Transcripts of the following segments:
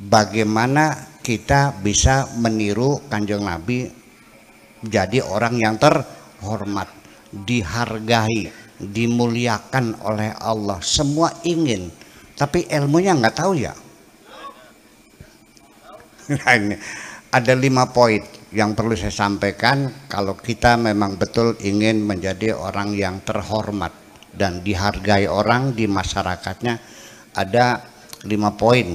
bagaimana kita bisa meniru Kanjeng Nabi jadi orang yang terhormat, dihargai, dimuliakan oleh Allah. Semua ingin, tapi ilmunya nggak tahu ya. Nah, ini ada 5 poin yang perlu saya sampaikan kalau kita memang betul ingin menjadi orang yang terhormat dan dihargai orang di masyarakatnya. Ada 5 poin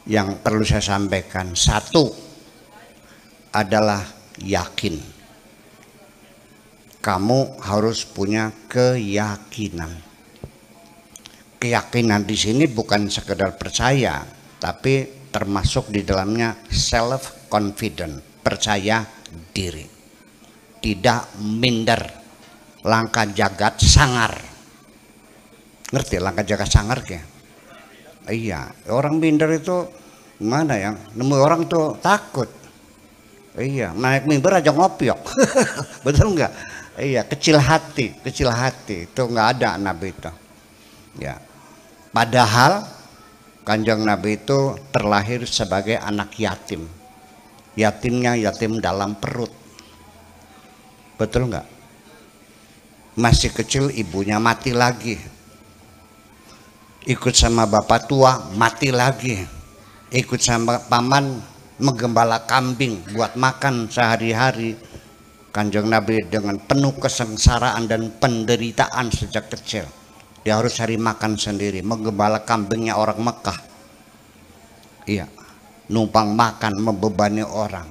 yang perlu saya sampaikan. 1 adalah yakin. Kamu harus punya keyakinan. Keyakinan di sini bukan sekedar percaya, tapi termasuk di dalamnya self confident, percaya diri, tidak minder, langkah jagat sangar. Ngerti langkah jagat sangar ya? Iya, orang minder itu mana ya? Nemu orang tuh takut. Iya, naik mimbar aja ngopiok. Betul nggak? Iya, kecil hati itu nggak ada Nabi itu. Ya, padahal Kanjeng Nabi itu terlahir sebagai anak yatim. Yatimnya yatim dalam perut. Betul nggak? Masih kecil ibunya mati lagi. Ikut sama bapak tua mati lagi. Ikut sama paman menggembala kambing buat makan sehari-hari. Kanjeng Nabi dengan penuh kesengsaraan dan penderitaan sejak kecil. Dia harus cari makan sendiri, menggembala kambingnya orang Mekah. Iya, numpang makan, membebani orang.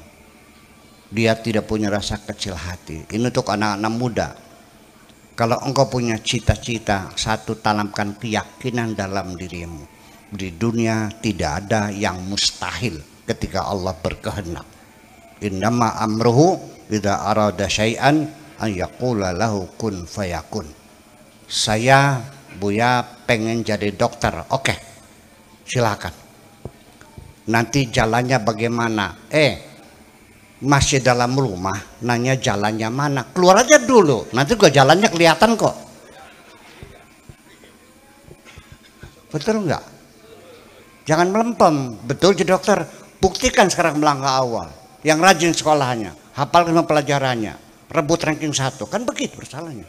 Dia tidak punya rasa kecil hati. Ini untuk anak-anak muda. Kalau engkau punya cita-cita, 1, tanamkan keyakinan dalam dirimu. Di dunia tidak ada yang mustahil ketika Allah berkehendak. Innama amruhu idza arada syai'an an yaqula lahu kun fayakun. Saya Buya pengen jadi dokter. Oke, silakan. Nanti jalannya bagaimana? Masih dalam rumah, nanya jalannya mana? Keluar aja dulu, nanti gua jalannya kelihatan kok. Betul nggak? Jangan melempem. Betul jadi dokter, buktikan sekarang melangkah awal. Yang rajin sekolahnya, hafal semua pelajarannya, rebut ranking 1, kan begitu bersalahnya.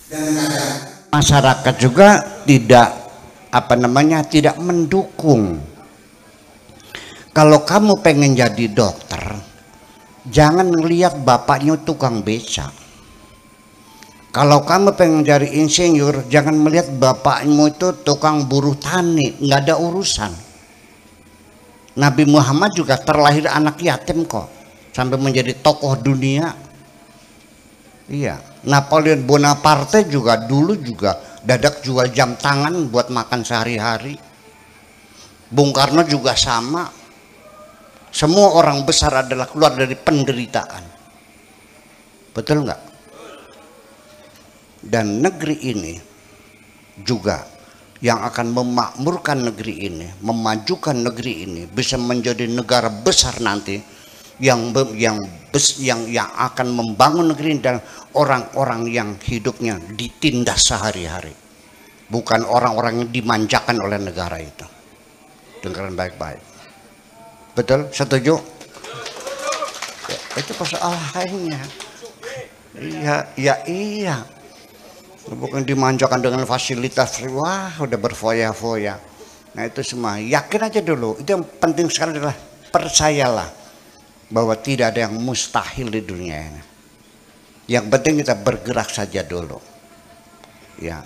Dan masyarakat juga tidak tidak mendukung. Kalau kamu pengen jadi dokter, jangan ngelihat bapaknya tukang beca. Kalau kamu pengen jadi insinyur, jangan melihat bapakmu itu tukang buruh tani, nggak ada urusan. Nabi Muhammad juga terlahir anak yatim kok, sampai menjadi tokoh dunia. Iya, Napoleon Bonaparte juga dulu dadak jual jam tangan buat makan sehari-hari. Bung Karno juga sama. Semua orang besar adalah keluar dari penderitaan. Betul nggak? Dan negeri ini juga yang akan memakmurkan negeri ini, memajukan negeri ini, bisa menjadi negara besar nanti yang akan membangun negeri ini, dan orang-orang yang hidupnya ditindas sehari-hari, bukan orang-orang yang dimanjakan oleh negara itu. Dengarkan baik-baik. Betul? Setuju? Ya, itu persoalannya. Iya. Bukan dimanjakan dengan fasilitas, wah udah berfoya-foya. Nah itu semua, yakin aja dulu. Itu yang penting sekali adalah percayalah bahwa tidak ada yang mustahil di dunia ini. Yang penting kita bergerak saja dulu. Ya,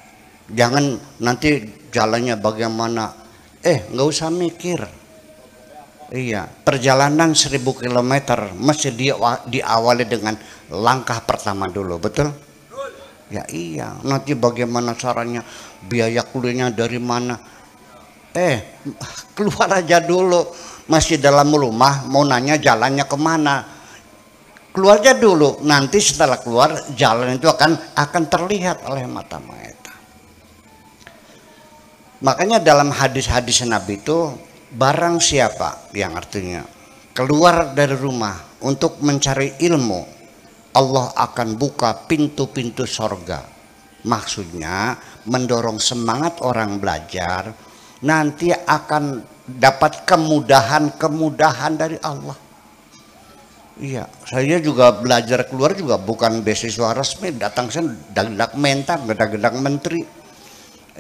jangan nanti jalannya bagaimana. Nggak usah mikir. Iya, perjalanan 1000 km mesti diawali dengan langkah pertama dulu, betul? Ya iya, nanti bagaimana caranya, biaya kuliahnya dari mana? Keluar aja dulu, masih dalam rumah mau nanya jalannya kemana? Keluar aja dulu, nanti setelah keluar jalan itu akan terlihat oleh mata mata. Makanya dalam hadis-hadis Nabi itu, barang siapa yang artinya keluar dari rumah untuk mencari ilmu, Allah akan buka pintu-pintu sorga. Maksudnya mendorong semangat orang belajar, nanti akan dapat kemudahan dari Allah. Iya, saya juga belajar keluar juga bukan beasiswa resmi, datang saya dadak mentang, dadak menteri.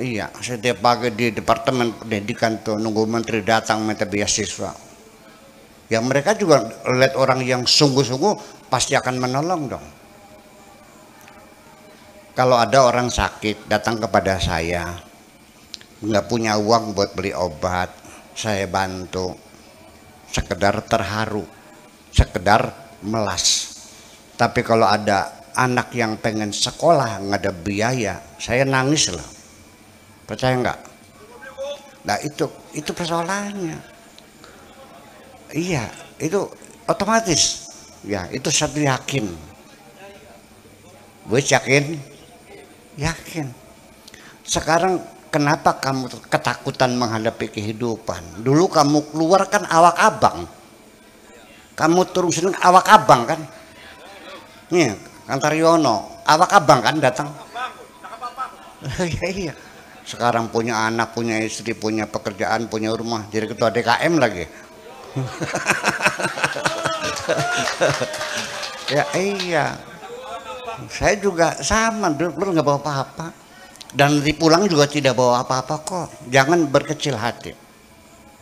Iya, setiap pagi di departemen pendidikan tuh nunggu menteri datang minta beasiswa. Ya mereka juga lihat orang yang sungguh-sungguh pasti akan menolong dong. Kalau ada orang sakit datang kepada saya, nggak punya uang buat beli obat, saya bantu, sekedar terharu, sekedar melas. Tapi kalau ada anak yang pengen sekolah nggak ada biaya, saya nangis loh. Percaya nggak? Nah itu persoalannya. Iya, itu otomatis. Ya itu satu yakin. Gue yakin, yakin. Sekarang kenapa kamu ketakutan menghadapi kehidupan? Dulu kamu keluar kan awak abang. Kamu turun sini awak abang kan? Nih, Kantaryono, awak abang kan datang. Iya. Sekarang punya anak, punya istri, punya pekerjaan, punya rumah, jadi ketua DKM lagi. Ya iya. Saya juga sama, dulu nggak bawa apa-apa. Dan nanti pulang juga tidak bawa apa-apa kok. Jangan berkecil hati.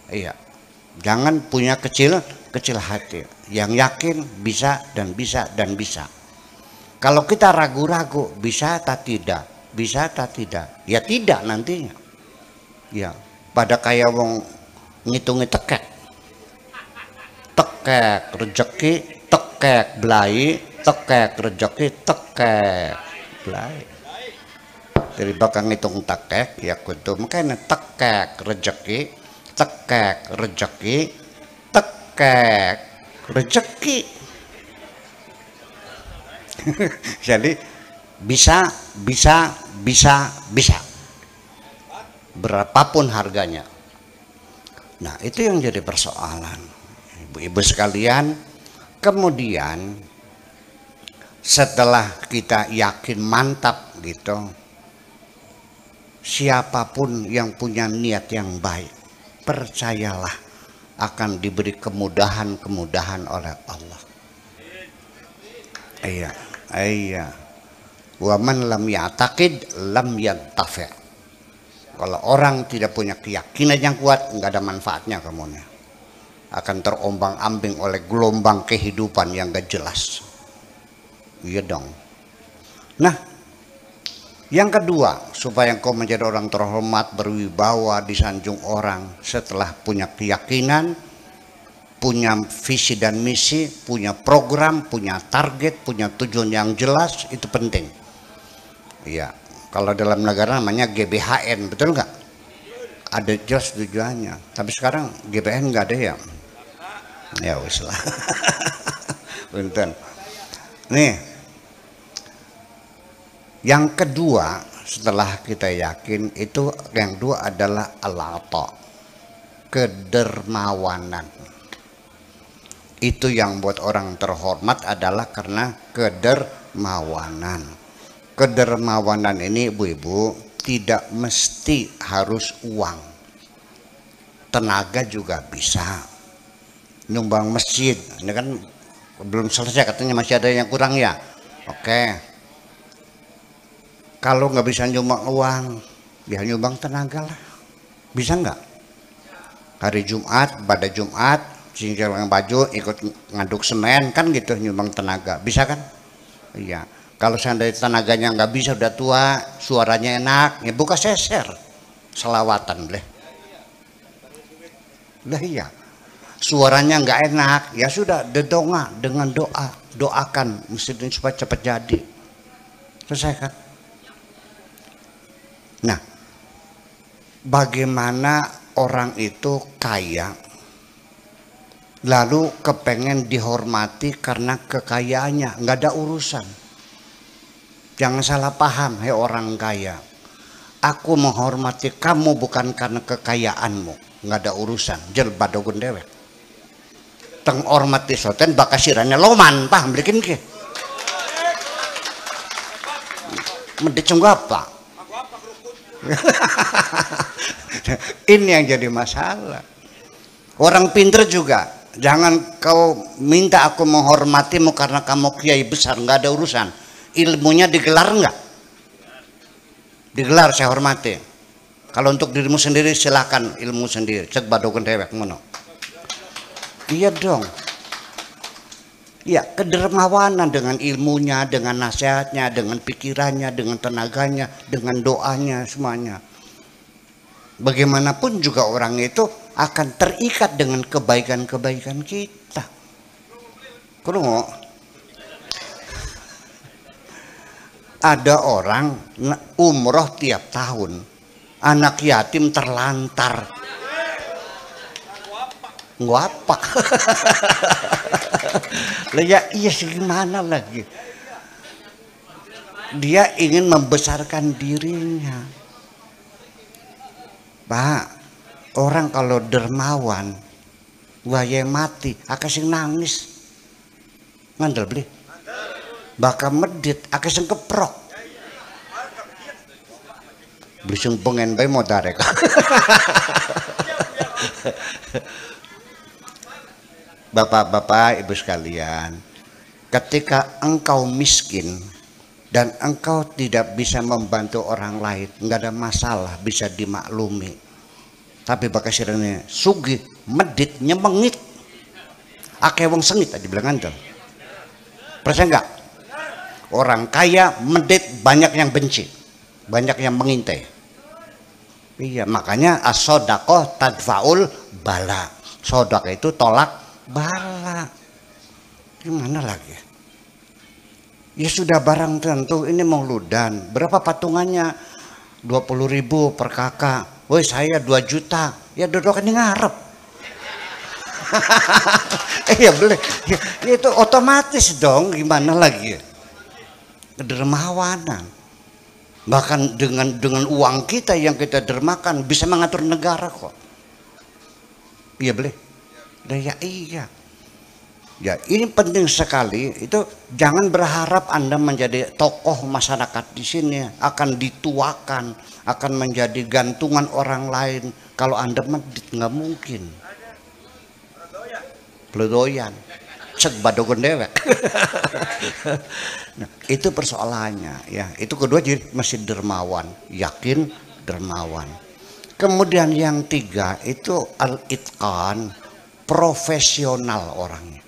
Iya. Jangan punya kecil hati. Yang yakin bisa dan bisa dan bisa. Kalau kita ragu-ragu, bisa atau tidak? Bisa atau tidak? Ya tidak nantinya. Ya, pada kayak wong ngitungi tekek. Tekek rezeki, tekek belai, tekek rezeki, tekek belai. Dari bakal ngitung tekek ya kudu makanya tekek rezeki, tekek rezeki, tekek rezeki. Jadi bisa berapapun harganya. Nah itu yang jadi persoalan ibu-ibu sekalian. Kemudian setelah kita yakin mantap gitu, siapapun yang punya niat yang baik, percayalah akan diberi kemudahan oleh Allah. Iya. Wa man lam ya'taqid lam yantafi'. Kalau orang tidak punya keyakinan yang kuat, nggak ada manfaatnya kamunya. Akan terombang-ambing oleh gelombang kehidupan yang gak jelas. Iya dong. Nah, yang kedua, supaya engkau menjadi orang terhormat, berwibawa, disanjung orang, setelah punya keyakinan, punya visi dan misi, punya program, punya target, punya tujuan yang jelas, itu penting. Iya, kalau dalam negara namanya GBHN, betul nggak? Ada jelas tujuannya. Tapi sekarang GBHN nggak ada ya? Ya wis lah. Punten. Nih, yang kedua setelah kita yakin itu yang dua adalah al-ata, kedermawanan. Itu yang buat orang terhormat adalah karena kedermawanan. Kedermawanan ini ibu-ibu tidak mesti harus uang. Tenaga juga bisa. Nyumbang masjid, ini kan belum selesai katanya masih ada yang kurang ya. Oke. Kalau nggak bisa nyumbang uang, ya nyumbang tenaga lah. Bisa nggak? Hari Jumat, pada Jumat, singkir yang baju, ikut ngaduk semen kan gitu, nyumbang tenaga. Bisa kan? Iya. Kalau seandainya tenaganya nggak bisa, udah tua, suaranya enak, ya buka seser, selawatan boleh. Lah iya, suaranya nggak enak, ya sudah dedonga dengan doakan masjid ini supaya cepat jadi. Selesai kan? Nah, bagaimana orang itu kaya, lalu kepengen dihormati karena kekayaannya, nggak ada urusan. Jangan salah paham, hei orang kaya. Aku menghormati kamu bukan karena kekayaanmu, nggak ada urusan. Jel badogun dewek. Teng hormati soten bakasirannya loman, paham bikin ke? Mendecung apa? Ini yang jadi masalah. Orang pinter juga, jangan kau minta aku menghormatimu karena kamu kiai besar, nggak ada urusan. Ilmunya digelar nggak? Digelar, saya hormati. Kalau untuk dirimu sendiri silakan ilmu sendiri. Cek badokan dewek mono. Iya dong. Ya, kedermawanan dengan ilmunya, dengan nasihatnya, dengan pikirannya, dengan tenaganya, dengan doanya, semuanya. Bagaimanapun juga orang itu akan terikat dengan kebaikan-kebaikan kita. Kurung, ada orang umroh tiap tahun, anak yatim terlantar. Ngapa? Lah ya iya sih, gimana lagi? Dia ingin membesarkan dirinya. Pak, orang kalau dermawan, waya mati, akasing nangis, ngandel beli, bakal medit, akasing keprok, beli sing pengen bayi mau tarik. Bapak-bapak, ibu sekalian, ketika engkau miskin dan engkau tidak bisa membantu orang lain, nggak ada masalah, bisa dimaklumi. Tapi bakal sirene sugih, medit, nyemengit, akeh wong sengit tadi bilang antel. Percaya enggak? Orang kaya medit, banyak yang benci, banyak yang mengintai. Iya, makanya as-sodaqah tadfaul bala. Sodaqah itu tolak bala. Gimana lagi? Ya sudah barang tentu, ini mauludan. Berapa patungannya? 20.000 per kakak. Woi saya 2 juta. Ya dodok ini ngarep. Iya boleh. Ya, itu otomatis dong. Gimana lagi? Kedermawanan. Bahkan dengan uang kita yang kita dermakan bisa mengatur negara kok. Iya boleh. Ya iya. Ya ini penting sekali, itu jangan berharap Anda menjadi tokoh masyarakat di sini akan dituakan, akan menjadi gantungan orang lain. Kalau Anda medit nggak mungkin. Pledoyan, cek badogon dewek. Nah, itu persoalannya ya. Itu kedua jadi masih dermawan, yakin dermawan. Kemudian yang 3 itu al-itqan, profesional orangnya.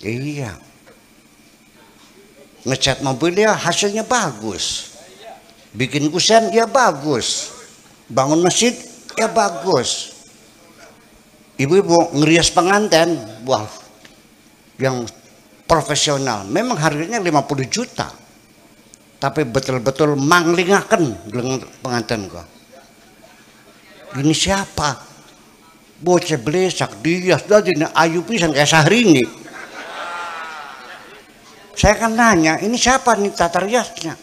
Iya, ngecat mobil ya hasilnya bagus, bikin kusen ya bagus, bangun masjid ya bagus. Ibu-ibu ngerias pengantin, wah, yang profesional. Memang harganya 50 juta, tapi betul-betul manglingaken dengan pengantin kok. Ini siapa? Bocah blesak dia sudah jadi ayu pisan kayak Syahrini. Saya kan nanya, ini siapa nih tata riasnya?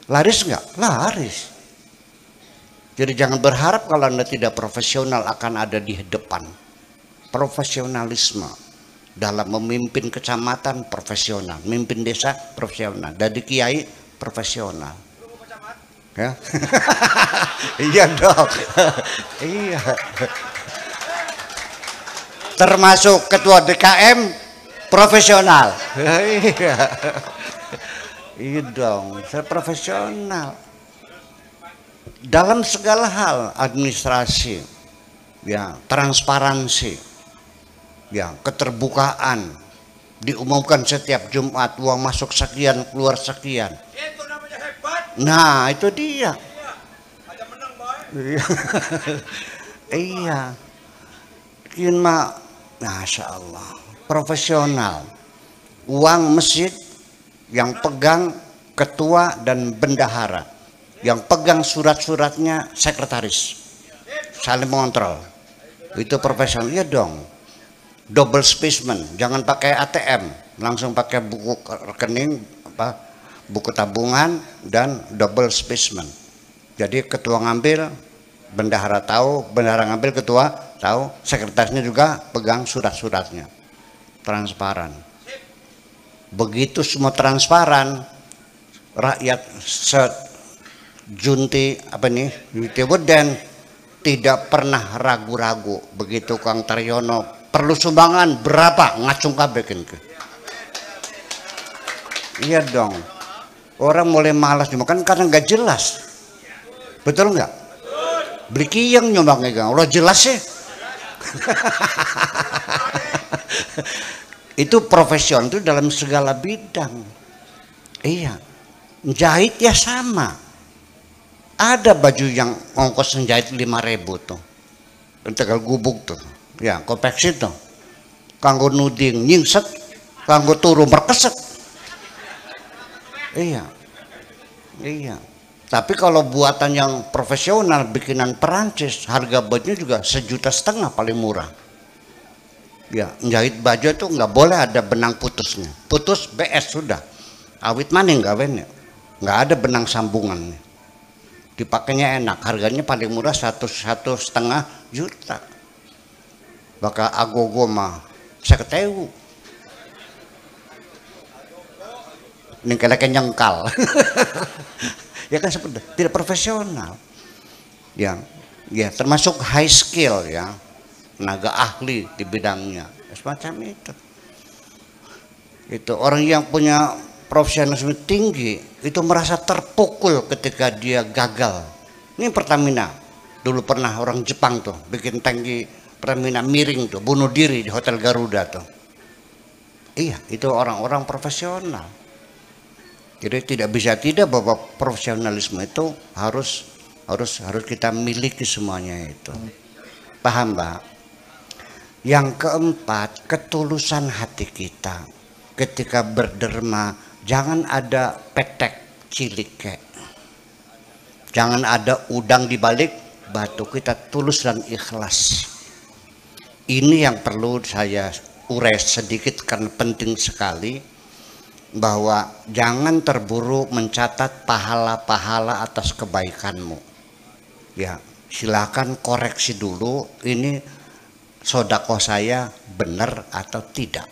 Laris nggak? Laris. Jadi jangan berharap kalau Anda tidak profesional akan ada di depan. Profesionalisme dalam memimpin kecamatan profesional, memimpin desa profesional, dari kiai profesional. Ya, iya dong, iya. Termasuk ketua DKM. Profesional. Iya. Iya dong, saya profesional. Dalam segala hal, administrasi, ya, transparansi, ya, keterbukaan, diumumkan setiap Jumat uang masuk sekian, keluar sekian. Itu namanya hebat. Nah, itu dia. Ada menang, Boy. Iya. Kian mah, masya Allah. Profesional, uang masjid yang pegang ketua dan bendahara, yang pegang surat-suratnya sekretaris, saling mengontrol. Itu profesional, ya dong. Double specimen, jangan pakai ATM, langsung pakai buku rekening, buku tabungan dan double specimen. Jadi ketua ngambil, bendahara tahu, bendahara ngambil, ketua tahu, sekretarisnya juga pegang surat-suratnya. Transparan. Begitu semua transparan, rakyat sejunti apa nih, junti weden tidak pernah ragu-ragu. Begitu Kang Taryono perlu sumbangan berapa ngacung kabekin ke. Iya dong, orang mulai malas makan karena nggak jelas, betul nggak? Beli kiyang nyumbangnya Kang, udah jelas sih. Itu profesional itu dalam segala bidang. Iya, jahit ya sama. Ada baju yang ongkos menjahit 5.000 tuh, Tegal Gubuk tuh, ya konveksi tuh, kanggo nuding nyingset, kanggo turu merkeset. Iya, iya. Tapi kalau buatan yang profesional, bikinan Perancis, harga bajunya juga 1,5 juta paling murah. Ya, menjahit baju itu nggak boleh ada benang putusnya, putus BS sudah, awit maning gawennya, nggak ada benang sambungannya. Dipakainya enak, harganya paling murah 1,5 juta. Bakal agogo mah 50.000. Ini kayak nyengkal. Ya kan seperti tidak profesional. Ya, ya termasuk high skill ya, tenaga ahli di bidangnya, semacam itu. Itu orang yang punya profesionalisme tinggi itu merasa terpukul ketika dia gagal. Ini Pertamina dulu pernah orang Jepang tuh bikin tangki Pertamina miring tuh, bunuh diri di Hotel Garuda tuh. Iya, itu orang-orang profesional. Jadi tidak bisa tidak bahwa profesionalisme itu harus kita miliki semuanya itu. Paham, Mbak? Yang keempat, ketulusan hati kita ketika berderma. Jangan ada petek cilik kek. Jangan ada udang di balik batu, kita tulus dan ikhlas. Ini yang perlu saya urai sedikit karena penting sekali, bahwa jangan terburu mencatat pahala-pahala atas kebaikanmu. Ya, silakan koreksi dulu ini sodako saya benar atau tidak.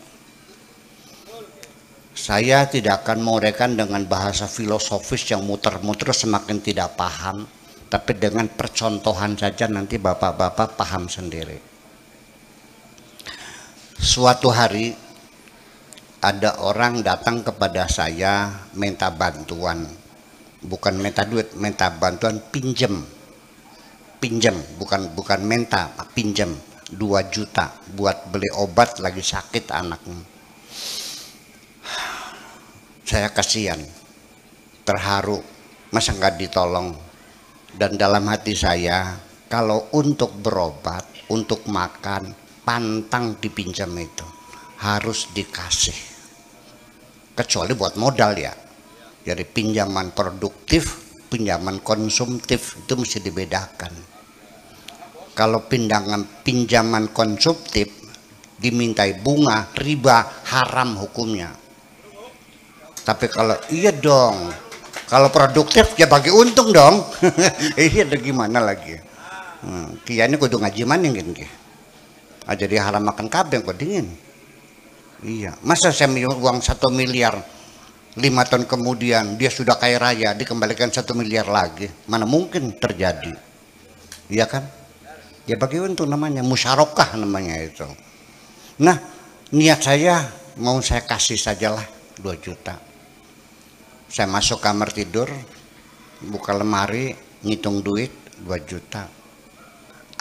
Saya tidak akan menguraikan dengan bahasa filosofis yang muter-muter semakin tidak paham, tapi dengan percontohan saja nanti bapak-bapak paham sendiri. Suatu hari ada orang datang kepada saya minta bantuan, bukan minta duit, minta bantuan pinjem, bukan minta, pinjem 2 juta buat beli obat, lagi sakit anaknya. Saya kasihan, terharu, masa nggak ditolong. Dan dalam hati saya, kalau untuk berobat, untuk makan, pantang dipinjam itu, harus dikasih. Kecuali buat modal ya. Jadi pinjaman produktif, pinjaman konsumtif itu mesti dibedakan. Kalau pinjaman konsumtif dimintai bunga, riba, haram hukumnya. Tapi kalau iya dong, kalau produktif ya bagi untung dong. Iya ada gimana lagi. Kiannya kudu ngaji maning gitu. Jadi haram makan kabeh kok dingin. Iya, masa saya uang 1 miliar 5 tahun kemudian dia sudah kaya raya dikembalikan 1 miliar lagi, mana mungkin terjadi. Iya kan? Ya bagi untung namanya, musyarakah namanya itu. Nah, niat saya mau saya kasih sajalah 2 juta. Saya masuk kamar tidur, buka lemari, ngitung duit 2 juta.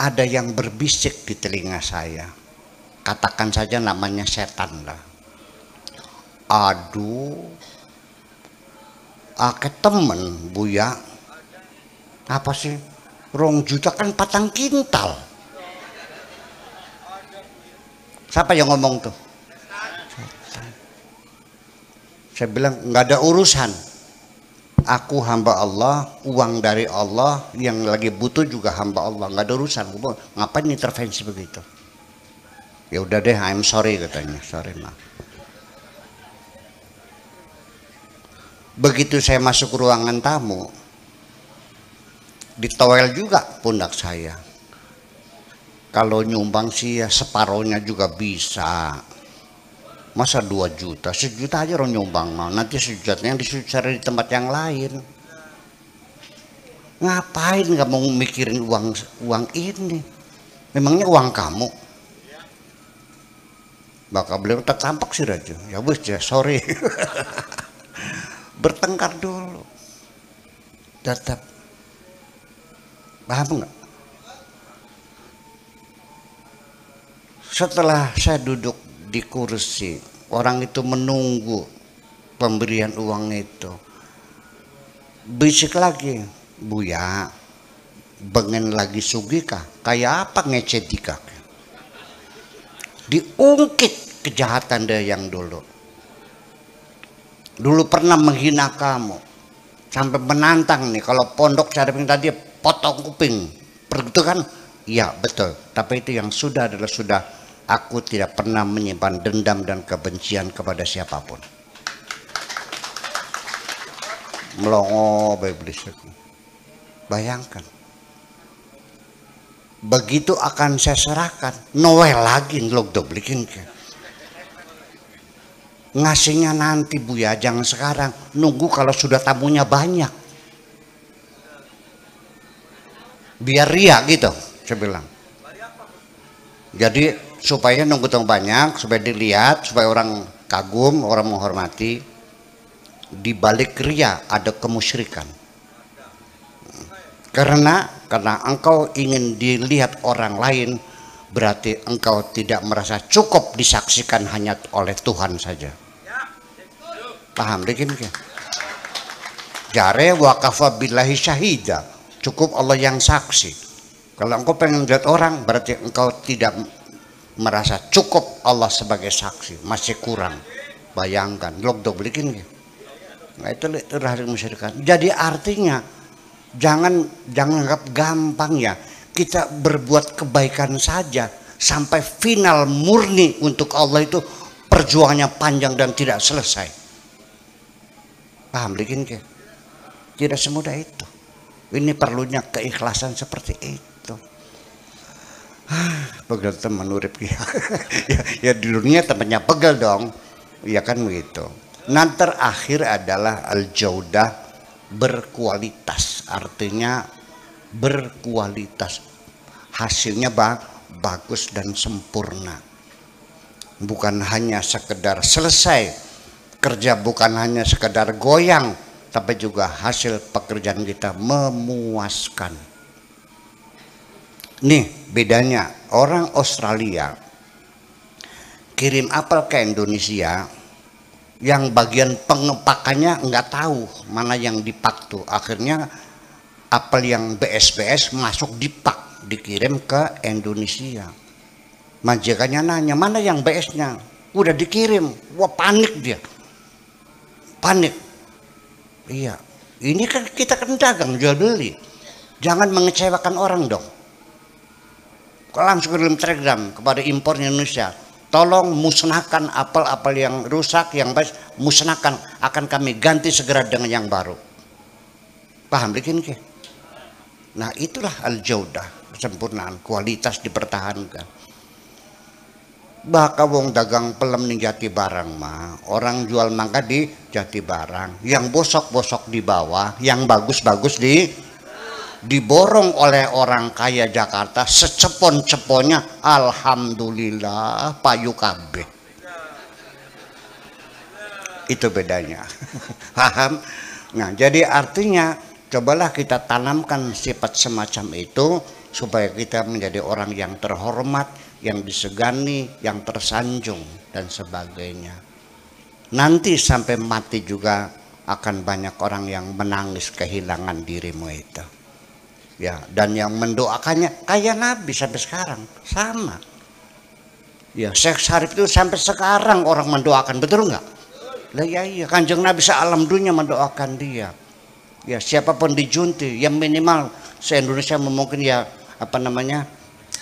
Ada yang berbisik di telinga saya. Katakan saja namanya setan lah. Aduh, akeh temen Buya. Apa sih? 2 juta kan 4 kintal. Siapa yang ngomong tuh? Saya bilang nggak ada urusan. Aku hamba Allah, uang dari Allah, yang lagi butuh juga hamba Allah, nggak ada urusan. Ngapain intervensi begitu? Ya udah deh, I'm sorry katanya, sorry mah. Begitu saya masuk ruangan tamu, ditowel juga pundak saya. Kalau nyumbang sih ya separohnya juga bisa. Masa 2 juta, 1 juta aja orang nyumbang mau, nanti 1 juta yang dicari di tempat yang lain. Ngapain kamu mikirin uang ini? Memangnya uang kamu? Bakal beliau tertampak sih Raja. Ya wes ya, sorry. Bertengkar dulu. Tetap. Paham nggak? Setelah saya duduk di kursi, orang itu menunggu pemberian uang itu. Bisik lagi, Buya, bengen lagi sugika, kayak apa ngecedika? Diungkit kejahatan dia yang dulu. Dulu pernah menghina kamu, sampai menantang nih kalau pondok cara tadi potong kuping, begitu kan? Iya betul. Tapi itu yang sudah adalah sudah. Aku tidak pernah menyimpan dendam dan kebencian kepada siapapun. Melongo iblis itu. Bayangkan. Begitu akan saya serahkan, Noel lagi ngelok doblikin ke. Ngasihnya nanti Buya, jangan sekarang. Nunggu kalau sudah tamunya banyak. Biar ria gitu, saya bilang. Jadi supaya nunggu tamu banyak, supaya dilihat, supaya orang kagum, orang menghormati. Di balik ria ada kemusyrikan. Karena engkau ingin dilihat orang lain, berarti engkau tidak merasa cukup disaksikan hanya oleh Tuhan saja. Paham dikit ya? Jare wa kafa billahi syahida. Cukup Allah yang saksi. Kalau engkau pengen lihat orang, berarti engkau tidak merasa cukup Allah sebagai saksi, masih kurang. Bayangkan, log doblikin ya. Nah itu rahasia musyrikan. Jadi artinya jangan anggap gampang ya. Kita berbuat kebaikan saja sampai final murni untuk Allah itu perjuangannya panjang dan tidak selesai. Paham bikin ke? Tidak semudah itu. Ini perlunya keikhlasan seperti itu. Pegel teman urip ya. Ya di dunia temannya pegel dong. Ya kan begitu. Nah terakhir adalah al-jaudah, berkualitas. Artinya berkualitas. Hasilnya bagus dan sempurna. Bukan hanya sekedar selesai kerja, bukan hanya sekedar goyang, tapi juga hasil pekerjaan kita memuaskan. Nih bedanya, orang Australia kirim apel ke Indonesia, yang bagian pengepakannya nggak tahu mana yang dipak tuh. Akhirnya apel yang BS masuk dipak, dikirim ke Indonesia. Majikannya nanya, mana yang BS-nya? Udah dikirim. Wah panik dia. Panik. Iya, ini kan kita kan dagang jual beli, jangan mengecewakan orang dong. Langsung kirim telegram kepada impor Indonesia, tolong musnahkan apel-apel yang rusak, yang baik musnahkan, akan kami ganti segera dengan yang baru. Paham bikin ke? Nah itulah al-jaudah, kesempurnaan, kualitas dipertahankan. Bahkan wong dagang pelem ning Jati Barang mah, orang jual mangga di Jati Barang, yang bosok-bosok di bawah, yang bagus-bagus diborong oleh orang kaya Jakarta secepon-ceponnya. Alhamdulillah payu kabeh. Itu bedanya. Paham? Nah jadi artinya cobalah kita tanamkan sifat semacam itu supaya kita menjadi orang yang terhormat, yang disegani, yang tersanjung dan sebagainya. Nanti sampai mati juga akan banyak orang yang menangis kehilangan dirimu itu. Ya, dan yang mendoakannya kayak Nabi sampai sekarang sama. Ya, Syekh Syarif itu sampai sekarang orang mendoakan, betul nggak? Lah ya iya, Kanjeng Nabi sealam dunia mendoakan dia. Ya, siapapun dijunti, yang minimal se-Indonesia mungkin ya apa namanya?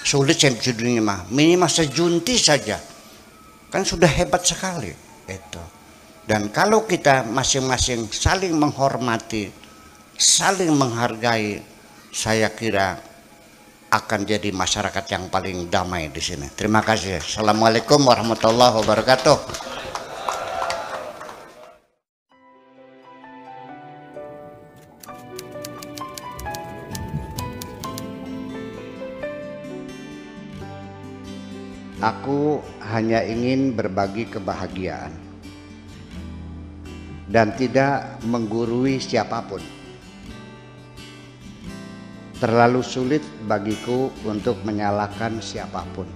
Sulit saya judulnya mah, minimal sejunti saja kan sudah hebat sekali itu. Dan kalau kita masing-masing saling menghormati, saling menghargai, saya kira akan jadi masyarakat yang paling damai di sini. Terima kasih. Assalamualaikum warahmatullahi wabarakatuh. Aku hanya ingin berbagi kebahagiaan dan tidak menggurui siapapun. Terlalu sulit bagiku untuk menyalahkan siapapun.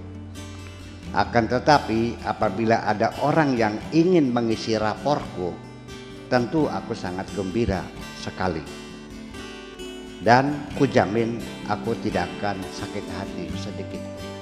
Akan tetapi apabila ada orang yang ingin mengisi raporku, tentu aku sangat gembira sekali. Dan kujamin aku tidak akan sakit hati sedikit.